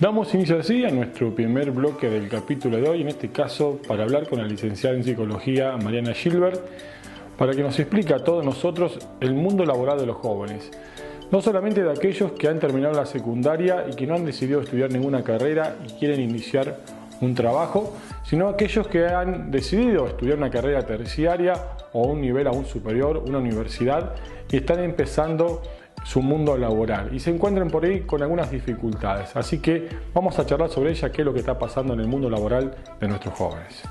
Damos inicio así a nuestro primer bloque del capítulo de hoy, en este caso para hablar con la licenciada en Psicología Mariana Gilbert, para que nos explique a todos nosotros el mundo laboral de los jóvenes. No solamente de aquellos que han terminado la secundaria y que no han decidido estudiar ninguna carrera y quieren iniciar un trabajo, sino aquellos que han decidido estudiar una carrera terciaria o un nivel aún superior, una universidad, y están empezando su mundo laboral y se encuentran por ahí con algunas dificultades. Así que vamos a charlar sobre ella, qué es lo que está pasando en el mundo laboral de nuestros jóvenes.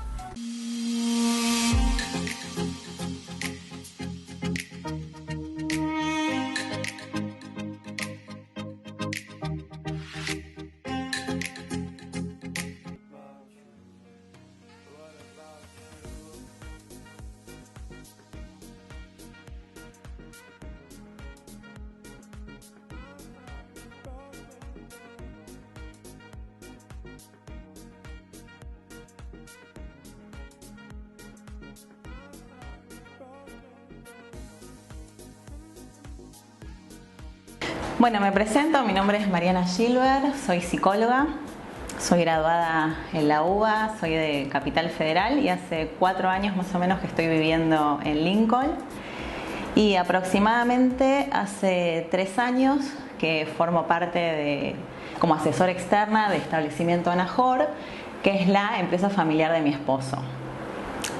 Bueno, me presento, mi nombre es Mariana Gilbert, soy psicóloga, soy graduada en la UBA, soy de Capital Federal y hace 4 años más o menos que estoy viviendo en Lincoln y aproximadamente hace 3 años que formo parte como asesora externa de Establecimiento Anajor, que es la empresa familiar de mi esposo.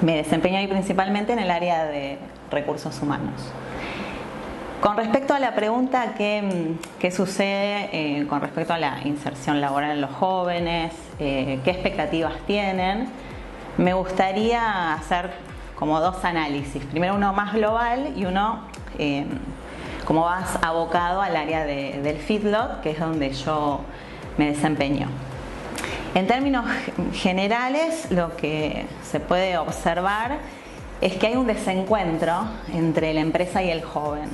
Me desempeño ahí principalmente en el área de recursos humanos. Con respecto a la pregunta qué sucede con respecto a la inserción laboral en los jóvenes, qué expectativas tienen, me gustaría hacer como 2 análisis. Primero uno más global y uno como más abocado al área del feedlot, que es donde yo me desempeño. En términos generales, lo que se puede observar es que hay un desencuentro entre la empresa y el joven.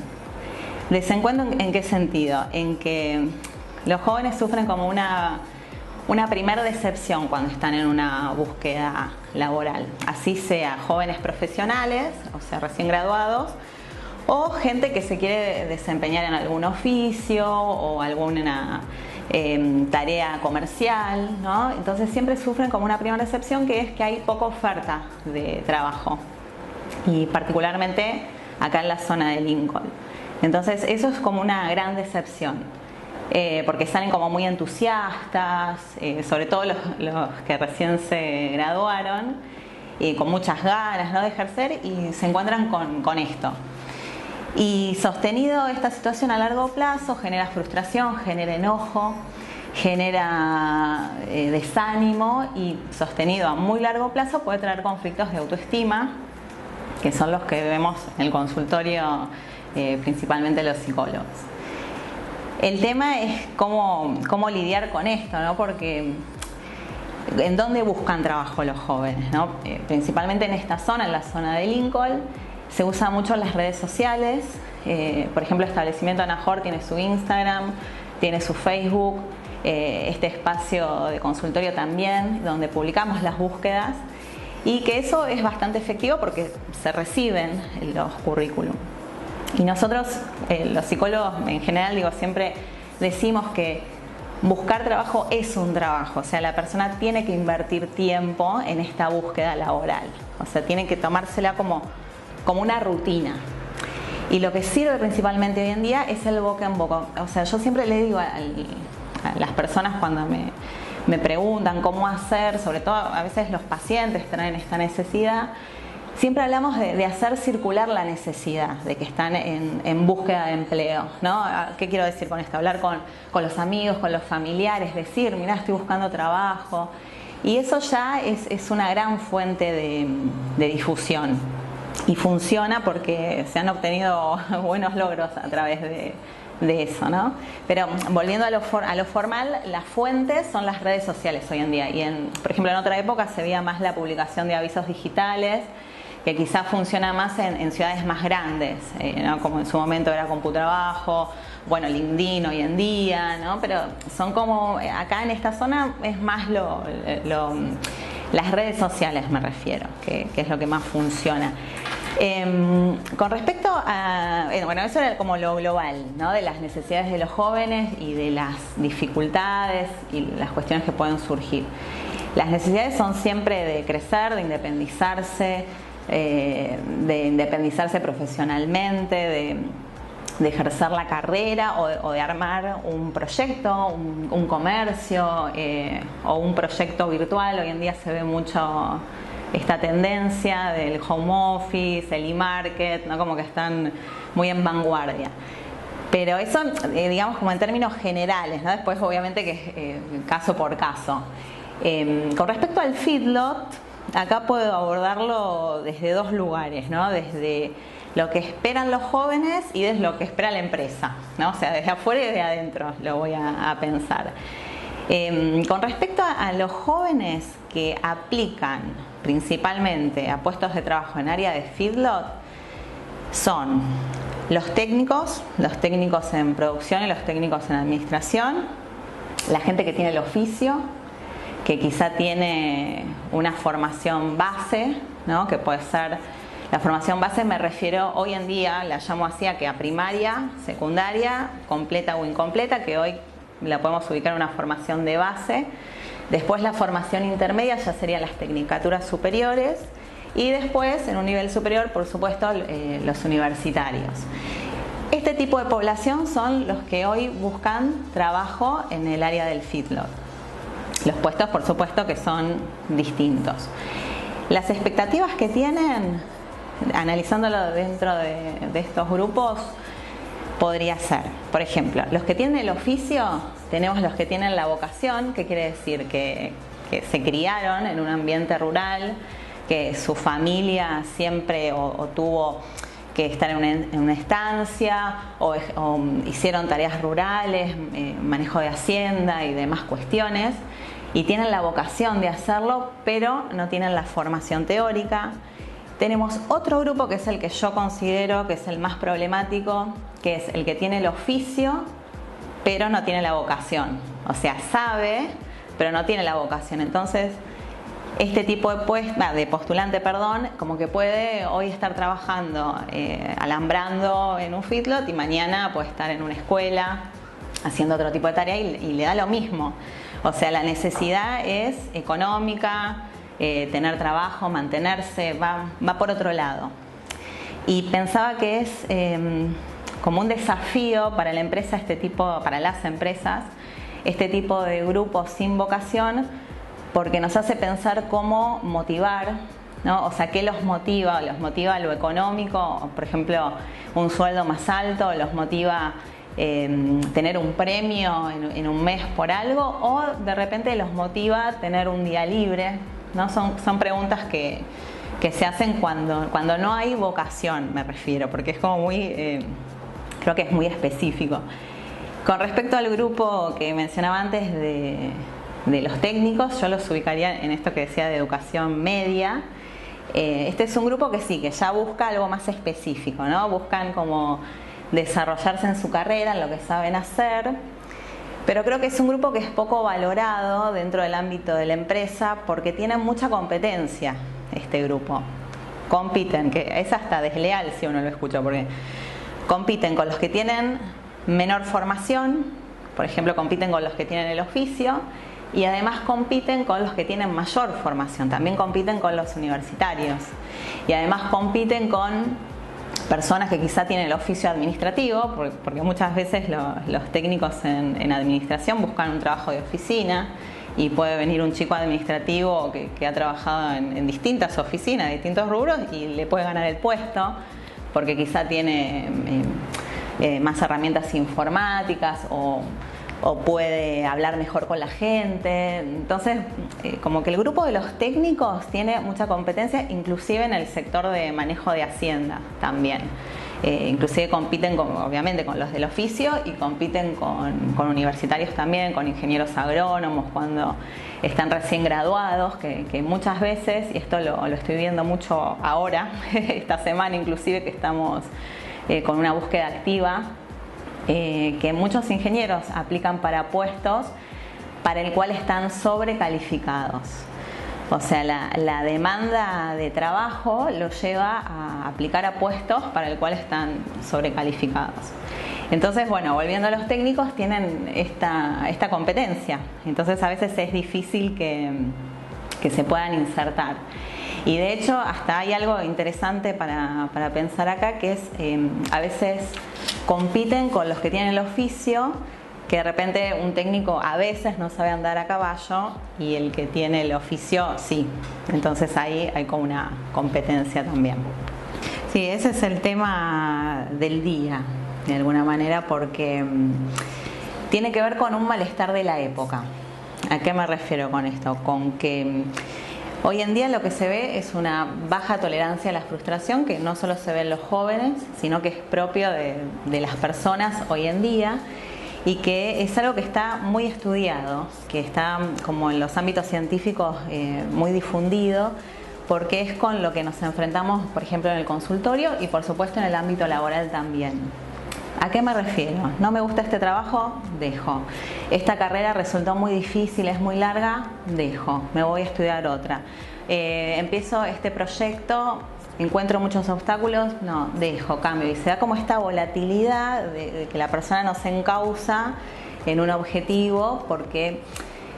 ¿Desencuentro en qué sentido? En que los jóvenes sufren como una primera decepción cuando están en una búsqueda laboral, así sea jóvenes profesionales, o sea recién graduados, o gente que se quiere desempeñar en algún oficio o alguna tarea comercial, ¿no? Entonces siempre sufren como una primera decepción, que es que hay poca oferta de trabajo, y particularmente acá en la zona de Lincoln. Entonces eso es como una gran decepción, porque salen como muy entusiastas, sobre todo los que recién se graduaron, con muchas ganas, ¿no?, de ejercer, y se encuentran con esto. Y sostenido esta situación a largo plazo genera frustración, genera enojo, genera desánimo, y sostenido a muy largo plazo puede traer conflictos de autoestima, que son los que vemos en el consultorio, principalmente los psicólogos. El tema es cómo lidiar con esto, ¿no? Porque ¿en dónde buscan trabajo los jóvenes, ¿no? Principalmente en esta zona, en la zona de Lincoln, se usan mucho las redes sociales. Por ejemplo, Establecimiento Anajor tiene su Instagram, tiene su Facebook, este espacio de consultorio también, donde publicamos las búsquedas, y que eso es bastante efectivo porque se reciben los currículum. Y nosotros, los psicólogos en general, siempre decimos que buscar trabajo es un trabajo, o sea, la persona tiene que invertir tiempo en esta búsqueda laboral, o sea, tiene que tomársela como una rutina. Y lo que sirve principalmente hoy en día es el boca en boca. O sea, yo siempre le digo a las personas cuando me preguntan cómo hacer, sobre todo a veces los pacientes traen esta necesidad, siempre hablamos de hacer circular la necesidad, de que están en búsqueda de empleo, ¿no? ¿Qué quiero decir con esto? Hablar con los amigos, con los familiares, decir, mirá, estoy buscando trabajo. Y eso ya es una gran fuente de difusión. Y funciona porque se han obtenido buenos logros a través de eso, ¿no? Pero volviendo a lo formal, las fuentes son las redes sociales hoy en día. Y por ejemplo, en otra época se veía más la publicación de avisos digitales, que quizás funciona más en ciudades más grandes, ¿no? Como en su momento era CompuTrabajo, bueno, LinkedIn hoy en día, ¿no? Pero son como, acá en esta zona es más las redes sociales, me refiero, que es lo que más funciona. Con respecto a, bueno, eso era como lo global, ¿no? De las necesidades de los jóvenes y de las dificultades y las cuestiones que pueden surgir. Las necesidades son siempre de crecer, de independizarse profesionalmente, de ejercer la carrera o de armar un proyecto, un comercio o un proyecto virtual. Hoy en día se ve mucho esta tendencia del home office, el e-market, ¿no? Como que están muy en vanguardia. Pero eso, digamos, como en términos generales, ¿no? Después obviamente que es caso por caso. Con respecto al feedlot, acá puedo abordarlo desde dos lugares, ¿no? Desde lo que esperan los jóvenes y desde lo que espera la empresa, ¿no? O sea, desde afuera y desde adentro lo voy a pensar. Con respecto a los jóvenes que aplican principalmente a puestos de trabajo en área de feedlot, son los técnicos en producción y los técnicos en administración, la gente que tiene el oficio, que quizá tiene una formación base, ¿no? Que puede ser, la formación base me refiero hoy en día, la llamo así, a que a primaria, secundaria, completa o incompleta, que hoy la podemos ubicar en una formación de base. Después la formación intermedia ya serían las tecnicaturas superiores y después en un nivel superior, por supuesto, los universitarios. Este tipo de población son los que hoy buscan trabajo en el área del feedlot. Los puestos, por supuesto, que son distintos. Las expectativas que tienen, analizándolo dentro de estos grupos, podría ser, por ejemplo, los que tienen el oficio, tenemos los que tienen la vocación, que quiere decir que se criaron en un ambiente rural, que su familia siempre o tuvo que estar en una estancia o hicieron tareas rurales, manejo de hacienda y demás cuestiones, y tienen la vocación de hacerlo, pero no tienen la formación teórica. Tenemos otro grupo que es el que yo considero que es el más problemático, que es el que tiene el oficio, pero no tiene la vocación. O sea, sabe, pero no tiene la vocación. Entonces, este tipo de postulante, como que puede hoy estar trabajando, alambrando en un feedlot y mañana puede estar en una escuela haciendo otro tipo de tarea y le da lo mismo. O sea, la necesidad es económica, tener trabajo, mantenerse, va por otro lado. Y pensaba que es como un desafío para la empresa para las empresas, este tipo de grupos sin vocación, porque nos hace pensar cómo motivar, ¿no? O sea, ¿qué los motiva? ¿Los motiva lo económico? Por ejemplo, un sueldo más alto, ¿los motiva tener un premio en un mes por algo? ¿O de repente los motiva tener un día libre? ¿No? Son preguntas que se hacen cuando no hay vocación, me refiero, porque es como creo que es muy específico. Con respecto al grupo que mencionaba antes de los técnicos, yo los ubicaría en esto que decía de educación media. Este es un grupo que sí, que ya busca algo más específico, ¿no? Buscan como desarrollarse en su carrera, en lo que saben hacer. Pero creo que es un grupo que es poco valorado dentro del ámbito de la empresa porque tienen mucha competencia este grupo. Compiten, que es hasta desleal si uno lo escucha, porque compiten con los que tienen menor formación, por ejemplo, compiten con los que tienen el oficio y además compiten con los que tienen mayor formación, también compiten con los universitarios y además compiten con personas que quizá tienen el oficio administrativo, porque muchas veces los técnicos en administración buscan un trabajo de oficina y puede venir un chico administrativo que ha trabajado en distintas oficinas, distintos rubros y le puede ganar el puesto porque quizá tiene más herramientas informáticas o puede hablar mejor con la gente. Entonces, como que el grupo de los técnicos tiene mucha competencia, inclusive en el sector de manejo de hacienda también. Inclusive compiten obviamente con los del oficio y compiten con universitarios también, con ingenieros agrónomos cuando están recién graduados, que muchas veces, y esto lo estoy viendo mucho ahora, esta semana inclusive que estamos con una búsqueda activa, que muchos ingenieros aplican para puestos para el cual están sobrecalificados. O sea, la demanda de trabajo los lleva a aplicar a puestos para el cual están sobrecalificados. Entonces, bueno, volviendo a los técnicos, tienen esta competencia. Entonces, a veces es difícil que se puedan insertar. Y de hecho, hasta hay algo interesante para pensar acá, que es a veces compiten con los que tienen el oficio, que de repente un técnico a veces no sabe andar a caballo y el que tiene el oficio sí. Entonces ahí hay como una competencia también. Sí, ese es el tema del día, de alguna manera, porque tiene que ver con un malestar de la época. ¿A qué me refiero con esto? Con que hoy en día lo que se ve es una baja tolerancia a la frustración, que no solo se ve en los jóvenes, sino que es propio de las personas hoy en día, y que es algo que está muy estudiado, que está como en los ámbitos científicos muy difundido, porque es con lo que nos enfrentamos, por ejemplo, en el consultorio y por supuesto en el ámbito laboral también. ¿A qué me refiero? No me gusta este trabajo, dejo. Esta carrera resultó muy difícil, es muy larga, dejo. Me voy a estudiar otra. Empiezo este proyecto, encuentro muchos obstáculos, no, dejo, cambio. Y se da como esta volatilidad de que la persona no se encausa en un objetivo, porque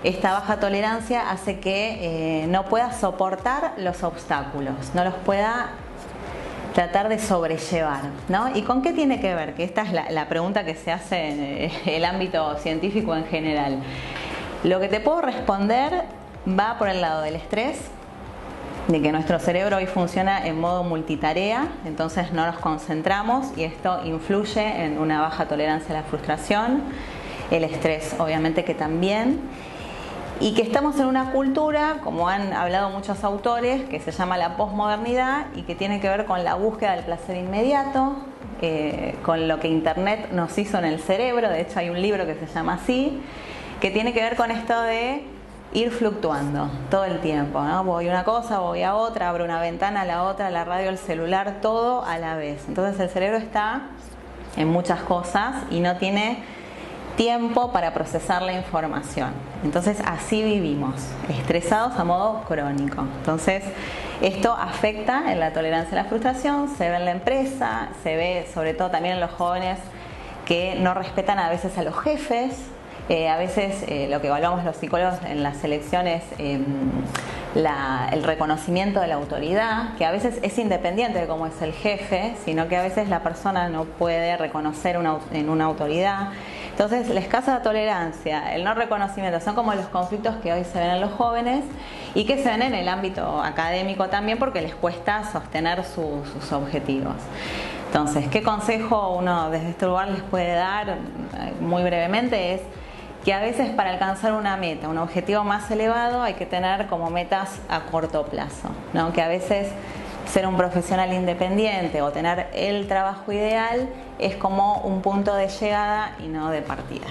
esta baja tolerancia hace que no pueda soportar los obstáculos, no los pueda tratar de sobrellevar, ¿no? ¿Y con qué tiene que ver? Que esta es la pregunta que se hace en el ámbito científico en general. Lo que te puedo responder va por el lado del estrés, de que nuestro cerebro hoy funciona en modo multitarea, entonces no nos concentramos y esto influye en una baja tolerancia a la frustración, el estrés obviamente que también, y que estamos en una cultura, como han hablado muchos autores, que se llama la posmodernidad y que tiene que ver con la búsqueda del placer inmediato, con lo que Internet nos hizo en el cerebro. De hecho hay un libro que se llama así, que tiene que ver con esto de ir fluctuando todo el tiempo, ¿no? Voy a una cosa, voy a otra, abro una ventana, a la otra, la radio, el celular, todo a la vez. Entonces el cerebro está en muchas cosas y no tiene tiempo para procesar la información. Entonces así vivimos, estresados a modo crónico. Entonces esto afecta en la tolerancia a la frustración, se ve en la empresa, se ve sobre todo también en los jóvenes que no respetan a veces a los jefes. A veces lo que evaluamos los psicólogos en las selecciones es el reconocimiento de la autoridad, que a veces es independiente de cómo es el jefe, sino que a veces la persona no puede reconocer en una autoridad. Entonces la escasa tolerancia, el no reconocimiento, son como los conflictos que hoy se ven en los jóvenes y que se ven en el ámbito académico también, porque les cuesta sostener sus objetivos. Entonces, ¿qué consejo uno desde este lugar les puede dar? Muy brevemente es que a veces para alcanzar una meta, un objetivo más elevado, hay que tener como metas a corto plazo, ¿no? Que a veces ser un profesional independiente o tener el trabajo ideal es como un punto de llegada y no de partida.